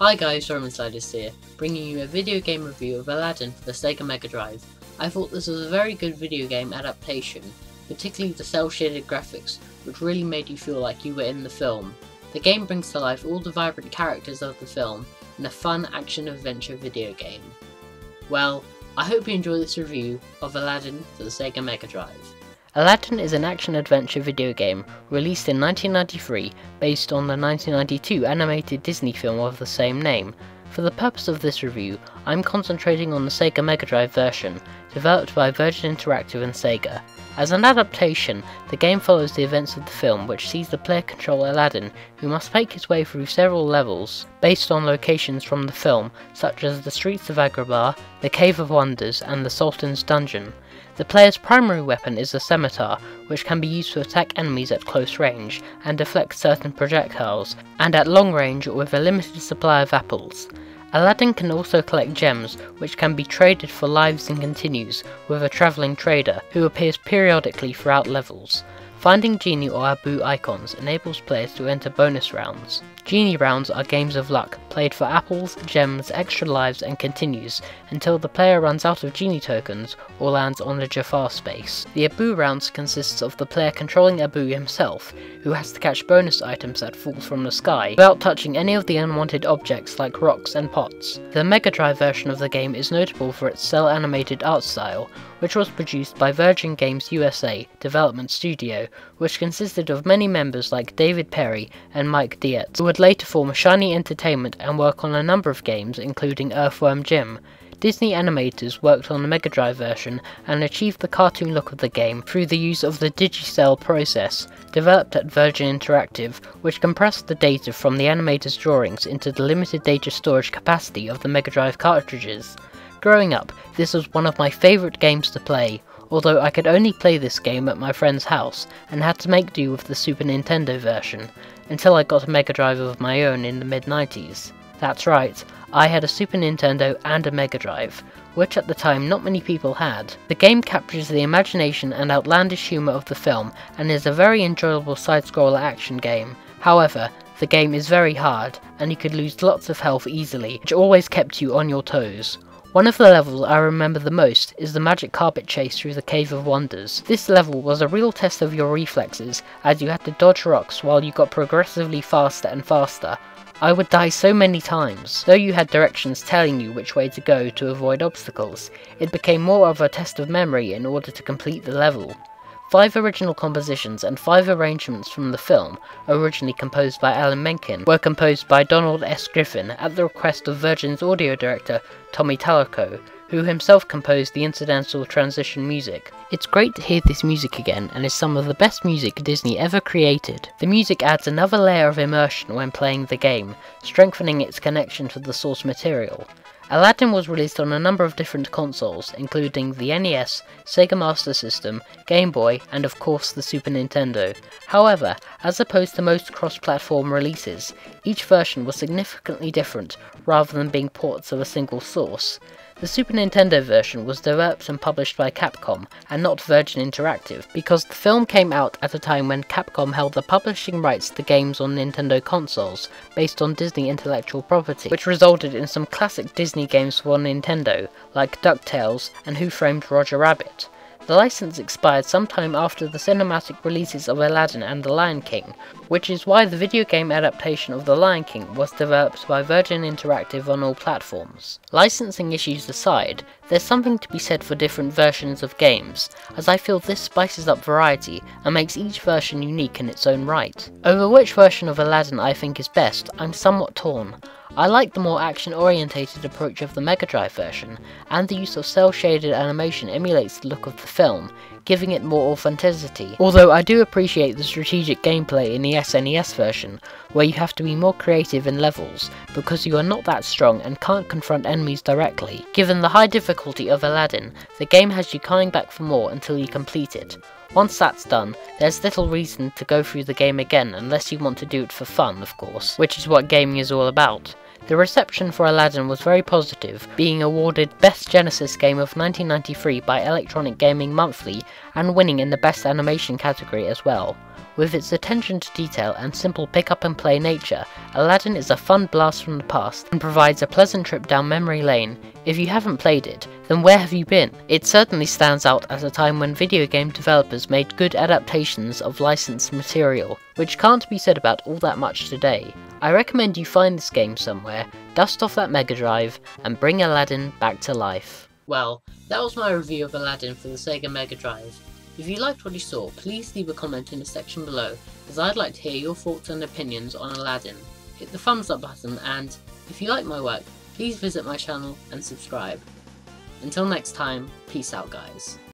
Hi guys, Romansliders here, bringing you a video game review of Aladdin for the Sega Mega Drive. I thought this was a very good video game adaptation, particularly the cel-shaded graphics, which really made you feel like you were in the film. The game brings to life all the vibrant characters of the film in a fun action-adventure video game. Well, I hope you enjoy this review of Aladdin for the Sega Mega Drive. Aladdin is an action-adventure video game released in 1993 based on the 1992 animated Disney film of the same name. For the purpose of this review, I'm concentrating on the Sega Mega Drive version, developed by Virgin Interactive and Sega. As an adaptation, the game follows the events of the film, which sees the player control Aladdin, who must make his way through several levels, based on locations from the film, such as the streets of Agrabah, the Cave of Wonders, and the Sultan's Dungeon. The player's primary weapon is a scimitar, which can be used to attack enemies at close range, and deflect certain projectiles, and at long range with a limited supply of apples. Aladdin can also collect gems, which can be traded for lives and continues, with a travelling trader, who appears periodically throughout levels. Finding Genie or Abu icons enables players to enter bonus rounds. Genie rounds are games of luck, played for apples, gems, extra lives and continues, until the player runs out of Genie tokens or lands on a Jafar space. The Abu rounds consists of the player controlling Abu himself, who has to catch bonus items that fall from the sky, without touching any of the unwanted objects like rocks and pots. The Mega Drive version of the game is notable for its cel-animated art style, which was produced by Virgin Games USA development studio, which consisted of many members like David Perry and Mike Dietz, who would later form Shiny Entertainment and work on a number of games including Earthworm Jim. Disney animators worked on the Mega Drive version and achieved the cartoon look of the game through the use of the Digicel process, developed at Virgin Interactive, which compressed the data from the animators' drawings into the limited data storage capacity of the Mega Drive cartridges. Growing up, this was one of my favourite games to play, although I could only play this game at my friend's house and had to make do with the Super Nintendo version, until I got a Mega Drive of my own in the mid-90s. That's right, I had a Super Nintendo and a Mega Drive, which at the time not many people had. The game captures the imagination and outlandish humour of the film and is a very enjoyable side-scroller action game. However, the game is very hard, and you could lose lots of health easily, which always kept you on your toes. One of the levels I remember the most is the magic carpet chase through the Cave of Wonders. This level was a real test of your reflexes, as you had to dodge rocks while you got progressively faster and faster. I would die so many times. Though you had directions telling you which way to go to avoid obstacles, it became more of a test of memory in order to complete the level. 5 original compositions and 5 arrangements from the film, originally composed by Alan Menken, were composed by Donald S. Griffin at the request of Virgin's audio director Tommy Talarico, who himself composed the incidental transition music. It's great to hear this music again, and is some of the best music Disney ever created. The music adds another layer of immersion when playing the game, strengthening its connection to the source material. Aladdin was released on a number of different consoles, including the NES, Sega Master System, Game Boy, and of course the Super Nintendo. However, as opposed to most cross-platform releases, each version was significantly different, rather than being ports of a single source. The Super Nintendo version was developed and published by Capcom, and not Virgin Interactive, because the film came out at a time when Capcom held the publishing rights to games on Nintendo consoles, based on Disney intellectual property, which resulted in some classic Disney games for Nintendo, like DuckTales and Who Framed Roger Rabbit. The license expired sometime after the cinematic releases of Aladdin and The Lion King, which is why the video game adaptation of The Lion King was developed by Virgin Interactive on all platforms. Licensing issues aside, there's something to be said for different versions of games, as I feel this spices up variety and makes each version unique in its own right. Over which version of Aladdin I think is best, I'm somewhat torn. I like the more action-orientated approach of the Mega Drive version, and the use of cel-shaded animation emulates the look of the film, giving it more authenticity. Although I do appreciate the strategic gameplay in the SNES version, where you have to be more creative in levels, because you are not that strong and can't confront enemies directly. Given the high difficulty of Aladdin, the game has you coming back for more until you complete it. Once that's done, there's little reason to go through the game again unless you want to do it for fun, of course, which is what gaming is all about. The reception for Aladdin was very positive, being awarded Best Genesis Game of 1993 by Electronic Gaming Monthly, and winning in the Best Animation category as well. With its attention to detail and simple pick-up-and-play nature, Aladdin is a fun blast from the past and provides a pleasant trip down memory lane. If you haven't played it, then where have you been? It certainly stands out at a time when video game developers made good adaptations of licensed material, which can't be said about all that much today. I recommend you find this game somewhere, dust off that Mega Drive, and bring Aladdin back to life. Well, that was my review of Aladdin for the Sega Mega Drive. If you liked what you saw, please leave a comment in the section below, as I'd like to hear your thoughts and opinions on Aladdin. Hit the thumbs up button and, if you like my work, please visit my channel and subscribe. Until next time, peace out guys.